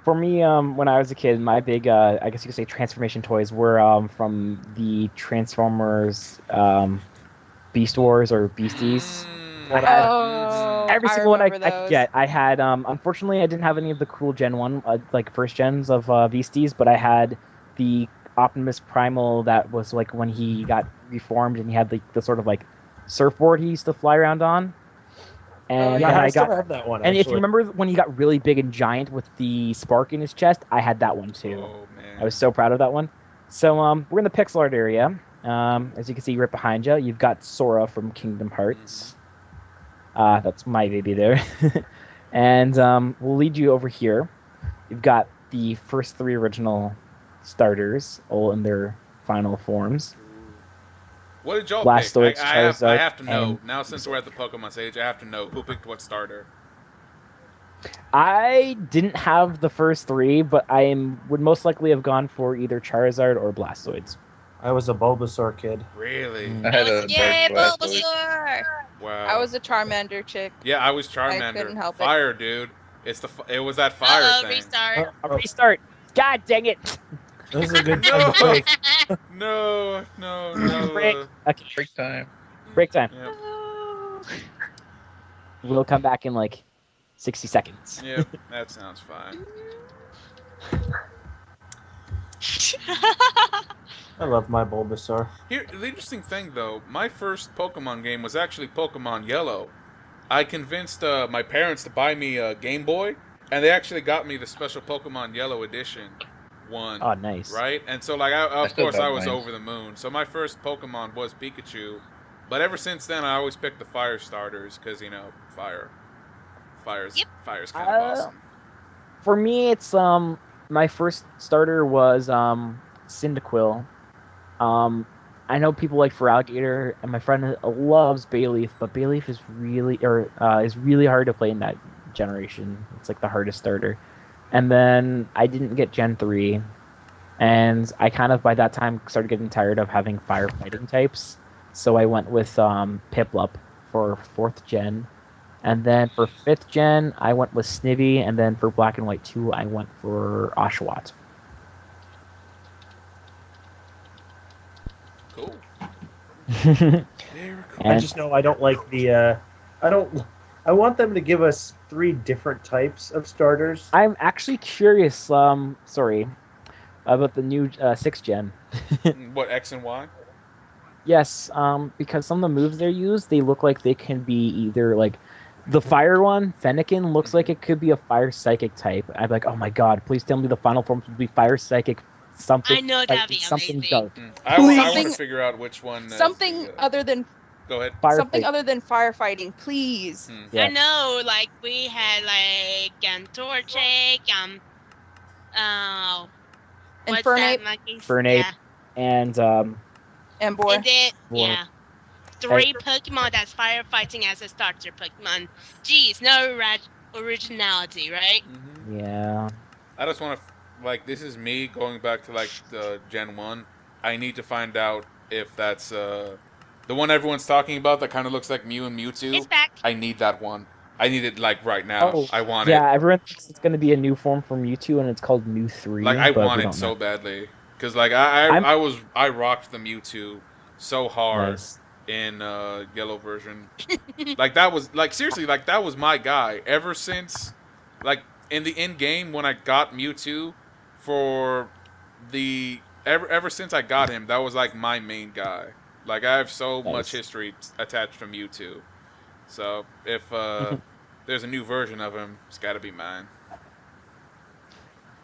For me, when I was a kid, my big, I guess you could say, transformation toys were from the Transformers, Beast Wars or Beasties. I Mm, had mm-hmm. Oh, every I single one remember I could those. get. I had, unfortunately, I didn't have any of the cool Gen 1, like first gens of Beasties, but I had the Optimus Primal that was like when he got reformed and he had the sort of like surfboard he used to fly around on. Oh And Yeah, then I I yeah. still got have that one And if you actually. remember when he got really big and giant with the spark in his chest, I had that one too. Oh I was man. so proud of that one. So we're in the pixel art area. As you can see right behind you, you've got Sora from Kingdom Mm-hmm. Hearts. That's my baby there. And we'll lead you over here. You've got the first three original starters, all in their final forms. Ooh. What did y'all pick? Blastoise, I Charizard, have to and know now since we're Venusaur. at the Pokemon stage. I have to know who picked what starter. I didn't have the first three, but would most likely have gone for either Charizard or Blastoise. I was a Bulbasaur kid. Really? Mm. I had a dark Yay, Blastoise. Bulbasaur! I Wow. was a Charmander chick. Yeah, I was I Charmander. couldn't help it. Fire, dude. It was that fire thing. Restart. A restart. God dang it! This is a good No. time to break. No. Break. Okay, Break time. break time. Yep. We'll come back in like 60 seconds. Yep. That sounds fine. I love my Bulbasaur. Here, the interesting thing though, my first Pokemon game was actually Pokemon Yellow. I convinced my parents to buy me a Game Boy, and they actually got me the special Pokemon Yellow edition one. Oh, nice. Right? And so, like, of still course, got I was mine. over the moon. So my first Pokemon was Pikachu, but ever since then, I always picked the fire starters because fire, Yep. fire's kind of awesome. For me, it's my first starter was Cyndaquil. I know people like Feraligatr, and my friend loves Bayleaf, but Bayleaf is really hard to play in that generation. It's like the hardest starter. And then I didn't get Gen 3, and I kind of by that time started getting tired of having firefighting types, so I went with Piplup for 4th gen. And then for 5th gen, I went with Snivy, and then for Black and White 2, I went for Oshawott. Cool. Very cool. I And just know I don't like the. I don't. I want them to give us 3 different types of starters. I'm actually curious, sorry, about the new 6th gen. What, X and Y? Yes, because some of the moves they use, they look like they can be either like the fire one, Fennekin looks like it could be a fire psychic type. I'm like, oh my god, please tell me the final forms would be fire psychic something. I know like, that'd be something amazing. dark. I want to Something- figure out which one. Something other than Go ahead. Fire something fight. other than firefighting, please. Yeah. I know, like we had like Torchic, what's Infernape that monkey? Fernape. Yeah. And and boy. And then Boy. yeah, 3 Pokemon that's firefighting as a starter Pokemon. Jeez, no originality, right? Mm-hmm. yeah. I just want to, like, this is me going back to, like, the Gen 1. I need to find out if that's, the one everyone's talking about that kind of looks like Mew and Mewtwo. It's back. I need that one. I need it, like, right now. Oh, I want it. Yeah, everyone thinks it's going to be a new form for Mewtwo, and it's called Mew 3. Like, I but want we it don't so know. badly. Because, like, I'm- I rocked the Mewtwo so hard Nice. in, yellow version. Like, that was, like, seriously, like, that was my guy. Ever since, like, in the in-game, when I got Mewtwo, for the, ever since I got him, that was, like, my main guy. Like, I have so Nice. much history attached to Mewtwo. So, if, there's a new version of him, it's gotta be mine.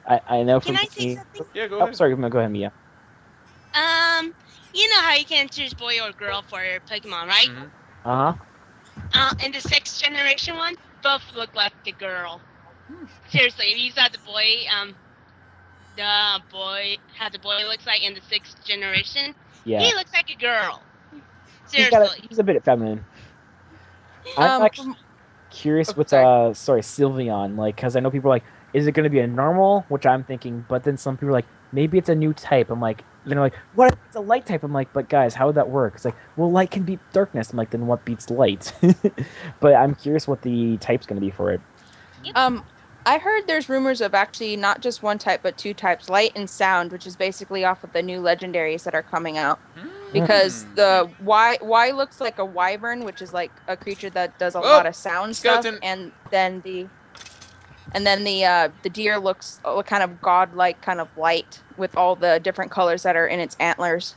I know Can from I say me. something? Yeah, go Oh, ahead. sorry, go ahead, Mia. You know how you can choose boy or girl for Pokemon, right? Mhm. Uh huh. In the 6th generation one, both look like a girl. Seriously, if you saw the boy, how the boy looks like in the 6th generation, Yeah. he looks like a girl. He's Seriously. a bit feminine. I'm actually curious with Sylveon, like, because I know people are like, is it going to be a normal? Which I'm thinking, but then some people are like, maybe it's a new type. I'm like, they're like, what? If it's a light type. I'm like, but guys, how would that work? It's like, well, light can beat darkness. I'm like, then what beats light? But I'm curious what the type's going to be for it. I heard there's rumors of actually not just one type, but two types, light and sound, which is basically off of the new legendaries that are coming out. Because Hmm. the Y looks like a wyvern, which is like a creature that does a Oh, lot of sound skeleton. stuff, and then the deer looks kind of godlike, kind of light with all the different colors that are in its antlers.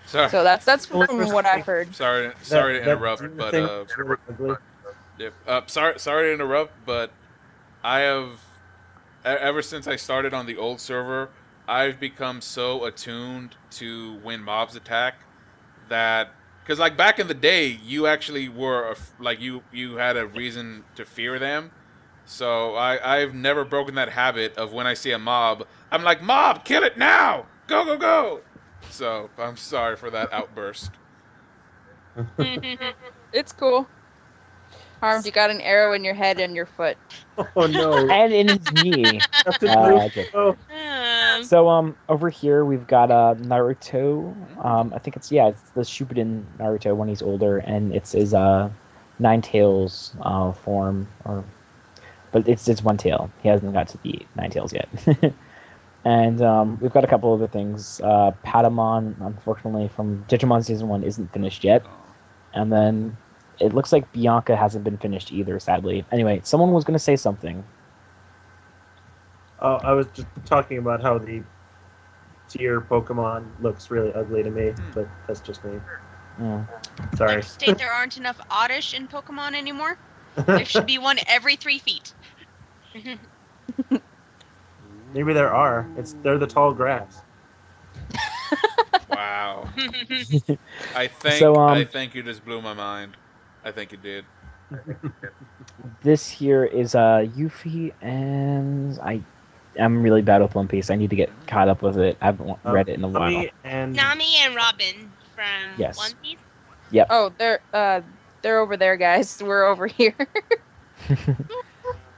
Sorry, So that's from what I've heard. sorry to That interrupt, deer but thing is really ugly. yep. Sorry to interrupt, but I have ever since I started on the old server, I've become so attuned to when mobs attack that because like back in the day, you actually were like you had a reason to fear them. So I've never broken that habit of when I see a mob, I'm like, mob, kill it now, go go go. So I'm sorry for that outburst. It's cool. Harmed, you got an arrow in your head and your foot. Oh no! And in his knee. Captain okay. Blue. Um, So over here we've got Naruto. I think it's the Shippuden Naruto when he's older, and it's his Nine Tails form, but it's one tail. He hasn't got to the Nine Tails yet. And we've got a couple other things. Patamon, unfortunately, from Digimon Season 1 isn't finished yet. And then it looks like Bianca hasn't been finished either, sadly. Anyway, someone was going to say something. Oh, I was just talking about how the tier Pokemon looks really ugly to me, but that's just me. Mm. Sorry. Like to state there aren't enough Oddish in Pokemon anymore. There should be one every 3 feet. Maybe there are. They're the tall grass. Wow. I think you just blew my mind. I think you did. This here is Yuffie, and I'm really bad with One Piece. I need to get caught up with it. I haven't read it in a while. Nami and Nami and Robin from Yes. One Piece. Oh, they're over there, guys. We're over here.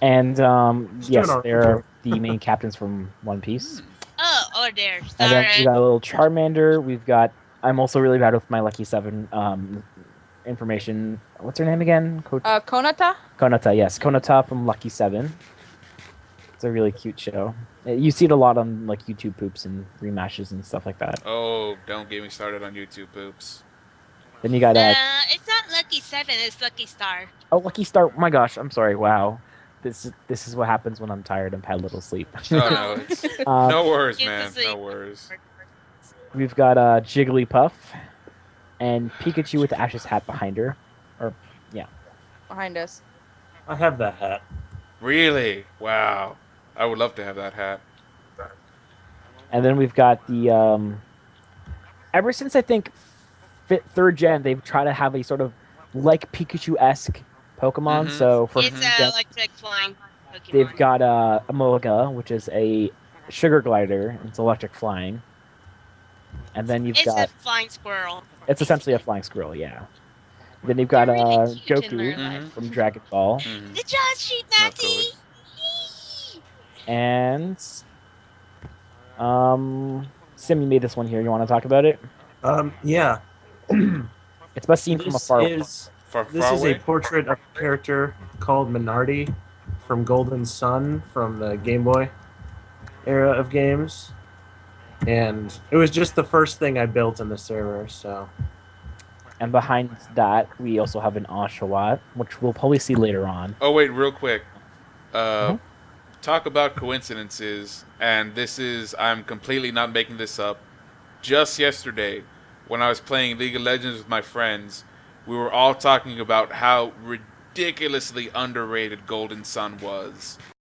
And yes, doing all they're the main captains from One Piece. Oh, there. And then we Sorry. got a little Charmander. We've got. I'm also really bad with my Lucky Seven information. What's her name again? Konata? Konata. Yes, Konata from Lucky Seven. It's a really cute show. You see it a lot on like YouTube poops and remashes and stuff like that. Oh, don't get me started on YouTube poops. Then you got It's not Lucky 7, it's Lucky Star. Lucky Star. Oh my gosh, I'm sorry. Wow, this is what happens when I'm tired and had a little sleep. Oh no, it's, no worries, Get to man. sleep. No worries. We've got Jigglypuff and Pikachu with Ash's hat behind her. Behind us. I have that hat. Really? Wow. I would love to have that hat. And then we've got the ever since I think third gen, they've tried to have a sort of like Pikachu-esque Pokemon. Mhm. So for It's gen, electric flying Pokemon. they've got Amoga, which is a sugar glider. It's electric flying. And then you've It's got a flying squirrel. it's essentially a flying squirrel, yeah. Then you've got They're really cute in Goku real life. life. from Dragon Ball, Mhm. Good job, Street Natty! and Sim, you made this one here. You want to talk about it? Yeah. It's best seen from afar. This Far is away? a portrait of a character called Minardi from Golden Sun from the Game Boy era of games. And it was just the first thing I built in the server, so And behind that, we also have an Oshawott, which we'll probably see later on. Oh wait, real quick. Mhm. Talk about coincidences, and I'm completely not making this up. Just yesterday, when I was playing League of Legends with my friends, we were all talking about how ridiculously underrated Golden Sun was.